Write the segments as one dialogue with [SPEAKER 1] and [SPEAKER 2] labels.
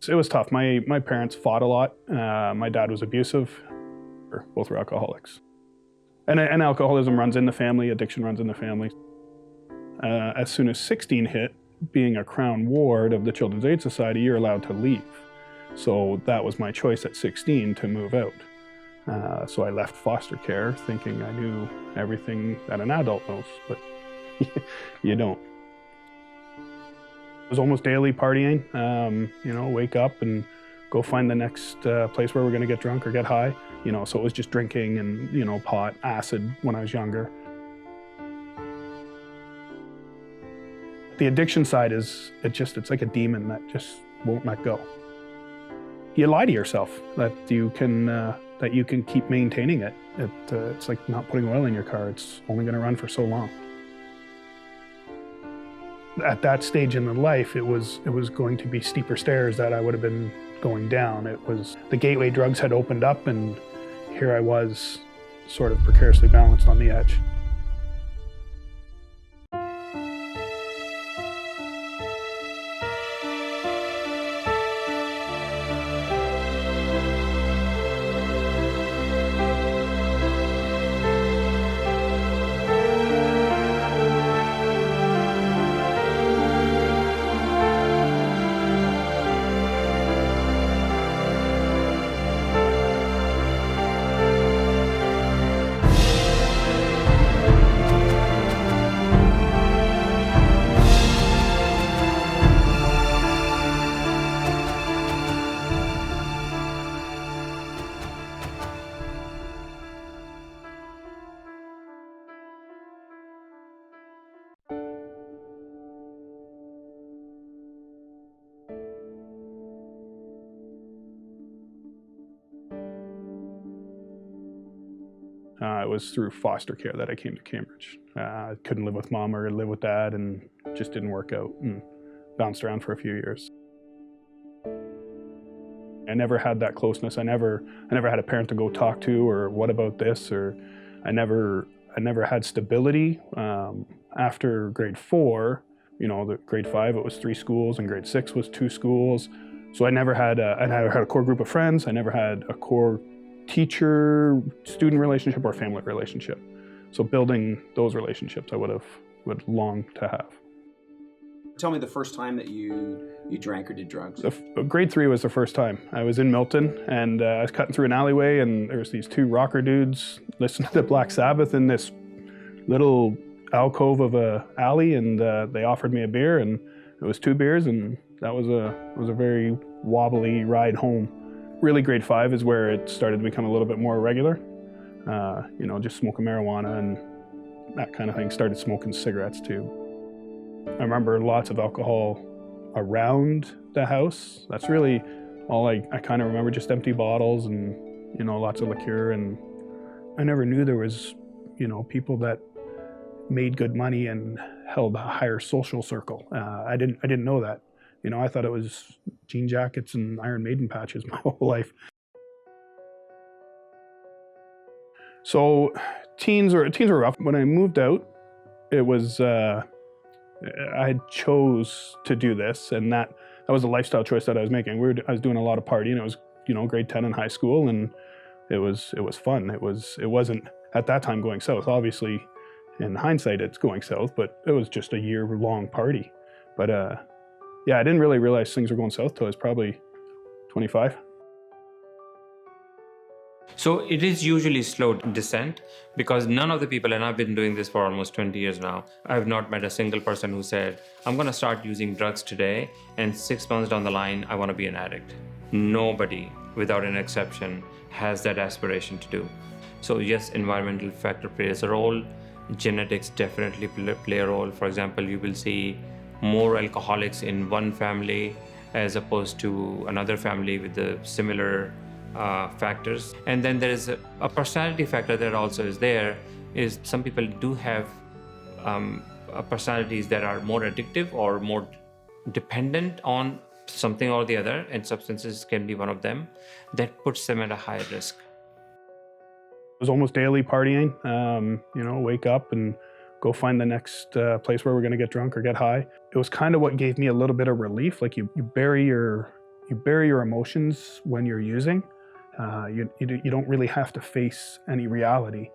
[SPEAKER 1] It was tough. My parents fought a lot. My dad was abusive. Both were alcoholics. And alcoholism runs in the family, addiction runs in the family. As soon as 16 hit, being a Crown Ward of the Children's Aid Society, you're allowed to leave. So that was my choice at 16 to move out. So I left foster care thinking I knew everything that an adult knows, but you don't. It was almost daily partying, wake up and go find the next place where we're gonna get drunk or get high. So it was just drinking and, pot, acid when I was younger. The addiction side it's like a demon that just won't let go. You lie to yourself that you can keep maintaining it. It's like not putting oil in your car. It's only gonna run for so long. At that stage in the life, it was going to be steeper stairs that I would have been going down. It was the gateway drugs had opened up, and here I was, sort of precariously balanced on the edge. It was through foster care that I came to Cambridge. I couldn't live with mom or live with dad, and just didn't work out, and bounced around for a few years. I never had that closeness. I never had a parent to go talk to, or what about this, or I never had stability. After grade 4, the grade 5 it was 3 schools, and grade 6 was 2 schools. So I never had a core group of friends. I never had a core teacher-student relationship or family relationship. So building those relationships I would long to have.
[SPEAKER 2] Tell me the first time that you drank or did drugs.
[SPEAKER 1] Grade 3 was the first time. I was in Milton, and I was cutting through an alleyway, and there was these 2 rocker dudes listening to Black Sabbath in this little alcove of a alley, and they offered me a beer, and it was 2 beers, and that was a very wobbly ride home. Really, grade 5 is where it started to become a little bit more regular. Just smoking marijuana and that kind of thing. Started smoking cigarettes too. I remember lots of alcohol around the house. That's really all I kind of remember, just empty bottles and, lots of liqueur. And I never knew there was, people that made good money and held a higher social circle. I didn't know that. I thought it was jean jackets and Iron Maiden patches my whole life. So teens were rough. When I moved out, it was, I had chose to do this, and that was a lifestyle choice that I was making. I was doing a lot of partying. It was, grade 10 in high school, and it was fun. It wasn't at that time going south. Obviously, in hindsight, it's going south, but it was just a year-long party. But I didn't really realize things were going south till I was probably 25.
[SPEAKER 3] So it is usually slow descent, because none of the people, and I've been doing this for almost 20 years now, I've not met a single person who said, I'm going to start using drugs today, and 6 months down the line, I want to be an addict. Nobody, without an exception, has that aspiration to do. So yes, environmental factor plays a role. Genetics definitely play a role. For example, you will see more alcoholics in one family as opposed to another family with the similar factors. And then there is a personality factor that also is there, is some people do have personalities that are more addictive or more dependent on something or the other, and substances can be one of them, that puts them at a higher risk.
[SPEAKER 1] It was almost daily partying, wake up and go find the next place where we're going to get drunk or get high. It was kind of what gave me a little bit of relief. Like you bury your you bury your emotions when you're using. You don't really have to face any reality.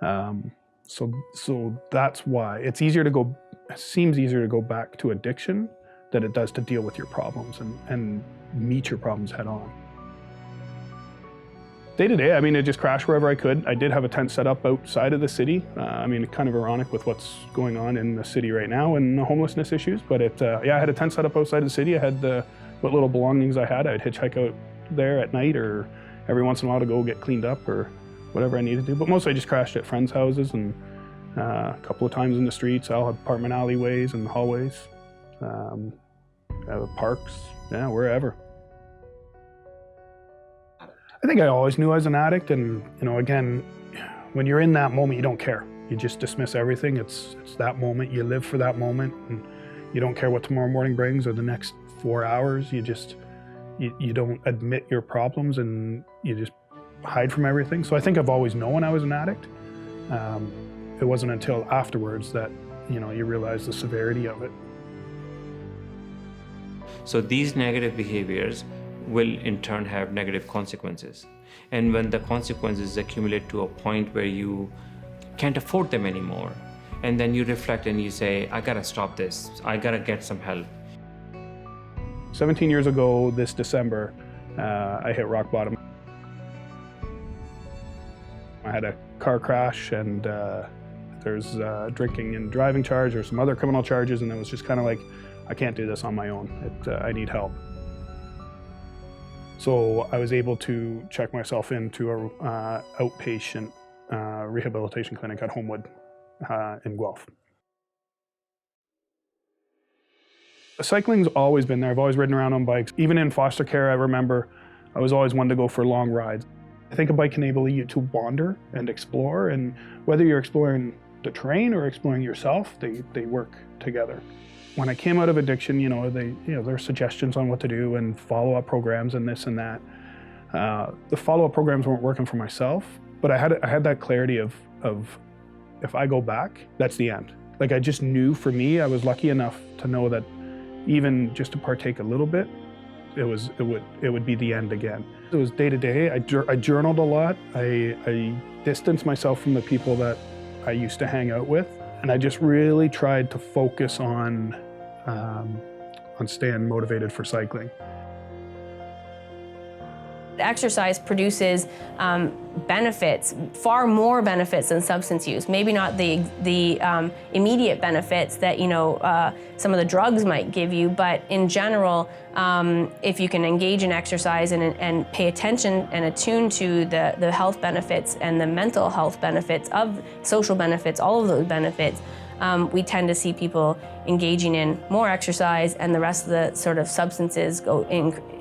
[SPEAKER 1] So that's why it seems easier to go back to addiction than it does to deal with your problems and meet your problems head on. Day to day, I mean, I just crashed wherever I could. I did have a tent set up outside of the city. I mean, kind of ironic with what's going on in the city right now and the homelessness issues. But I had a tent set up outside of the city. I had what little belongings I had. I'd hitchhike out there at night or every once in a while to go get cleaned up or whatever I needed to. But mostly I just crashed at friends' houses and a couple of times in the streets, all apartment alleyways and hallways, parks, yeah, wherever. I think I always knew I was an addict, and again, when you're in that moment, you don't care. You just dismiss everything. It's that moment. You live for that moment, and you don't care what tomorrow morning brings or the next 4 hours. You don't admit your problems, and you just hide from everything. So I think I've always known I was an addict. It wasn't until afterwards that you realize the severity of it.
[SPEAKER 3] So these negative behaviors will in turn have negative consequences. And when the consequences accumulate to a point where you can't afford them anymore, and then you reflect and you say, I gotta stop this, I gotta get some help.
[SPEAKER 1] 17 years ago this December, I hit rock bottom. I had a car crash, and there's drinking and driving charge or some other criminal charges, and it was just kind of like, I can't do this on my own. I need help. So I was able to check myself into a outpatient rehabilitation clinic at Homewood in Guelph. Cycling's always been there. I've always ridden around on bikes. Even in foster care, I remember I was always one to go for long rides. I think a bike can enable you to wander and explore, and whether you're exploring the terrain or exploring yourself, they work together. When I came out of addiction, there are suggestions on what to do and follow-up programs and this and that. The follow-up programs weren't working for myself, but I had that clarity of if I go back, that's the end. Like, I just knew, for me, I was lucky enough to know that even just to partake a little bit, it would be the end again. It was day to day. I journaled a lot. I distanced myself from the people that I used to hang out with. And I just really tried to focus on staying motivated for cycling.
[SPEAKER 4] Exercise produces benefits, far more benefits than substance use. Maybe not the immediate benefits that some of the drugs might give you, but in general, if you can engage in exercise and pay attention and attune to the health benefits and the mental health benefits of social benefits, all of those benefits, we tend to see people engaging in more exercise, and the rest of the sort of substances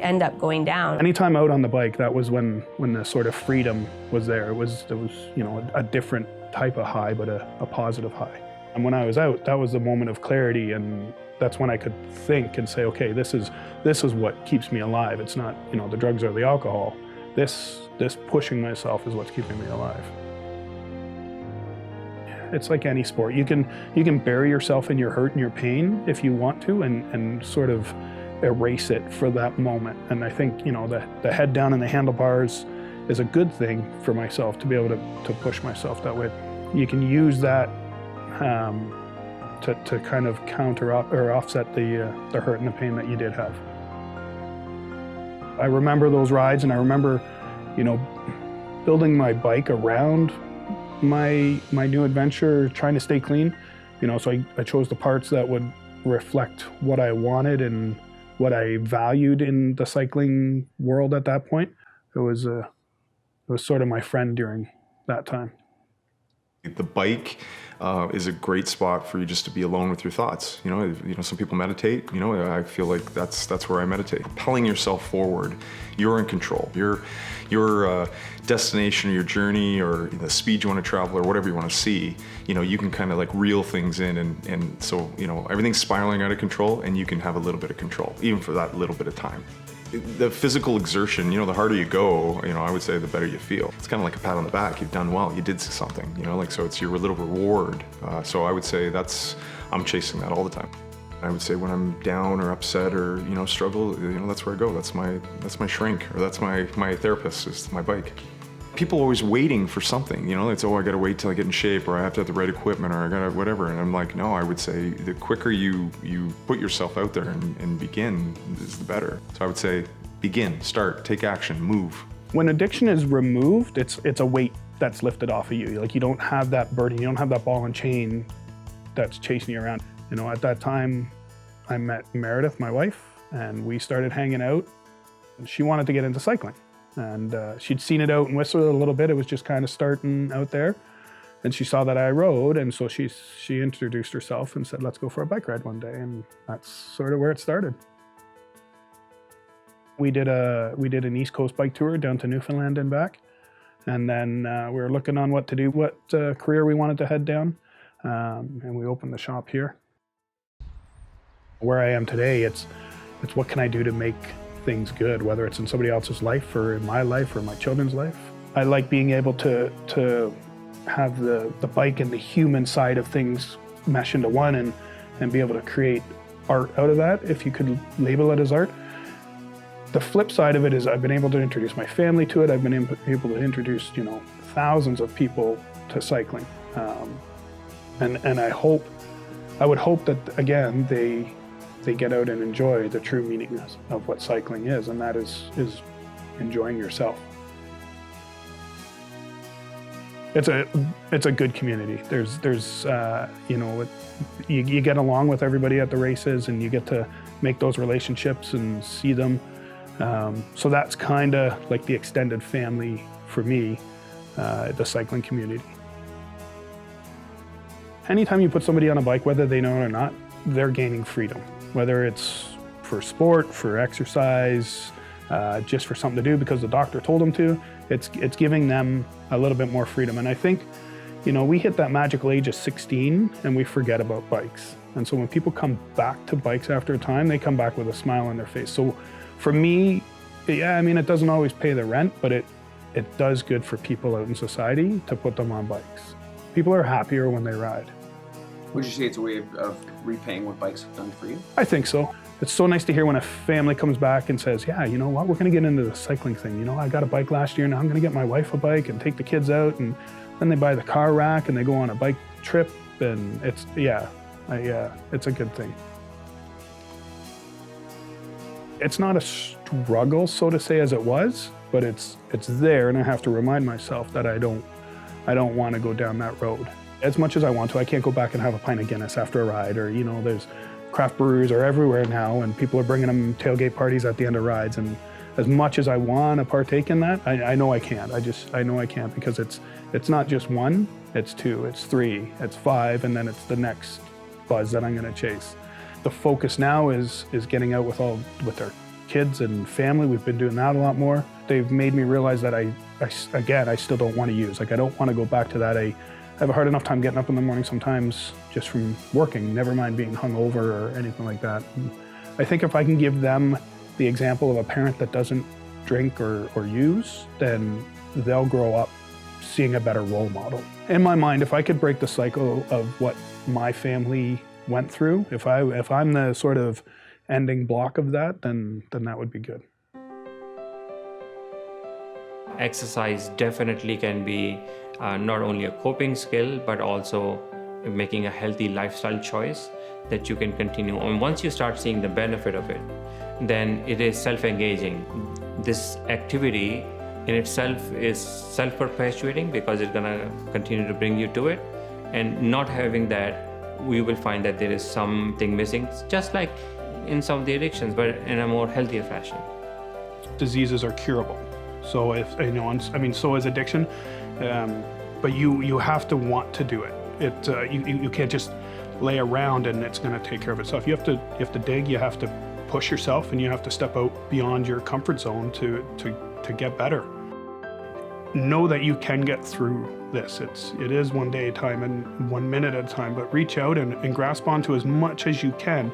[SPEAKER 4] end up going down.
[SPEAKER 1] Anytime out on the bike, that was when the sort of freedom was there. It was a different type of high, but a positive high. And when I was out, that was the moment of clarity, and that's when I could think and say, okay, this is what keeps me alive. It's not the drugs or the alcohol. This pushing myself is what's keeping me alive. It's like any sport. You can bury yourself in your hurt and your pain if you want to, and sort of erase it for that moment. And I think the head down and the handlebars is a good thing for myself, to be able to push myself that way. You can use that to kind of counter or offset the hurt and the pain that you did have. I remember those rides, and I remember building my bike around my new adventure, trying to stay clean. So I chose the parts that would reflect what I wanted and what I valued in the cycling world at that point. It was sort of my friend during that time.
[SPEAKER 5] The bike is a great spot for you just to be alone with your thoughts. Some people meditate. I feel like that's where I meditate. Propelling yourself forward, you're in control. Your destination, or your journey, or the speed you want to travel, or whatever you want to see. You can kind of like reel things in, and so everything's spiraling out of control, and you can have a little bit of control, even for that little bit of time. The physical exertion, the harder you go, I would say the better you feel. It's kind of like a pat on the back. You've done well. You did something, so it's your little reward. So I would say I'm chasing that all the time. I would say when I'm down or upset or, struggle, that's where I go. That's my shrink, or that's my therapist, is my bike. People are always waiting for something, it's, I gotta wait till I get in shape, or I have to have the right equipment, or I gotta whatever. And I'm like, no, I would say the quicker you put yourself out there and begin is the better. So I would say begin, start, take action, move.
[SPEAKER 1] When addiction is removed, it's a weight that's lifted off of you. Like, you don't have that burden, you don't have that ball and chain that's chasing you around. At that time, I met Meredith, my wife, and we started hanging out. She wanted to get into cycling, and she'd seen it out in Whistler a little bit. It was just kind of starting out there, and she saw that I rode, and so she introduced herself and said, let's go for a bike ride one day, and that's sort of where it started. We did an East Coast bike tour down to Newfoundland and back, and then we were looking on what to do, what career we wanted to head down, and we opened the shop here. Where I am today, it's what can I do to make things good, whether it's in somebody else's life or in my life or my children's life. I like being able to have the bike and the human side of things mesh into one, and be able to create art out of that, if you could label it as art. The flip side of it is I've been able to introduce my family to it. I've been able to introduce, thousands of people to cycling. And I would hope that, again, they get out and enjoy the true meaning of what cycling is, and that is enjoying yourself. It's a good community. There's you get along with everybody at the races, and you get to make those relationships and see them. So that's kind of like the extended family for me, the cycling community. Anytime you put somebody on a bike, whether they know it or not, they're gaining freedom. Whether it's for sport, for exercise, just for something to do because the doctor told them to, it's giving them a little bit more freedom. And I think, we hit that magical age of 16 and we forget about bikes. And so when people come back to bikes after a time, they come back with a smile on their face. So for me, it doesn't always pay the rent, but it does good for people out in society to put them on bikes. People are happier when they ride.
[SPEAKER 2] Would you say it's a way of repaying what bikes have done for you?
[SPEAKER 1] I think so. It's so nice to hear when a family comes back and says, yeah, you know what, we're gonna get into the cycling thing. I got a bike last year, now I'm gonna get my wife a bike and take the kids out, and then they buy the car rack and they go on a bike trip, and it's a good thing. It's not a struggle, so to say, as it was, but it's there, and I have to remind myself that I don't want to go down that road. As much as I want to, I can't go back and have a pint of Guinness after a ride, or there's craft breweries are everywhere now, and people are bringing them tailgate parties at the end of rides. And as much as I want to partake in that, I know I can't. I know I can't, because it's not just one, it's two, it's three, it's five, and then it's the next buzz that I'm going to chase. The focus now is getting out with our kids and family. We've been doing that a lot more. They've made me realize that I still don't want to use. I don't want to go back to that. I have a hard enough time getting up in the morning sometimes just from working, never mind being hungover or anything like that. And I think if I can give them the example of a parent that doesn't drink or use, then they'll grow up seeing a better role model. In my mind, if I could break the cycle of what my family went through, if I'm the sort of ending block of that, then that would be good.
[SPEAKER 3] Exercise definitely can be not only a coping skill, but also making a healthy lifestyle choice that you can continue. And once you start seeing the benefit of it, then it is self-engaging. This activity in itself is self-perpetuating, because it's gonna continue to bring you to it. And not having that, we will find that there is something missing, just like in some of the addictions, but in a more healthier fashion.
[SPEAKER 1] Diseases are curable. So so is addiction, but you have to want to do it. You can't just lay around and it's going to take care of itself. You have to dig. You have to push yourself, and you have to step out beyond your comfort zone to get better. Know that you can get through this. It is one day at a time and 1 minute at a time. But reach out and grasp onto as much as you can.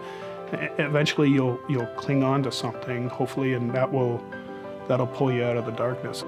[SPEAKER 1] Eventually, you'll cling on to something, hopefully, and that'll pull you out of the darkness.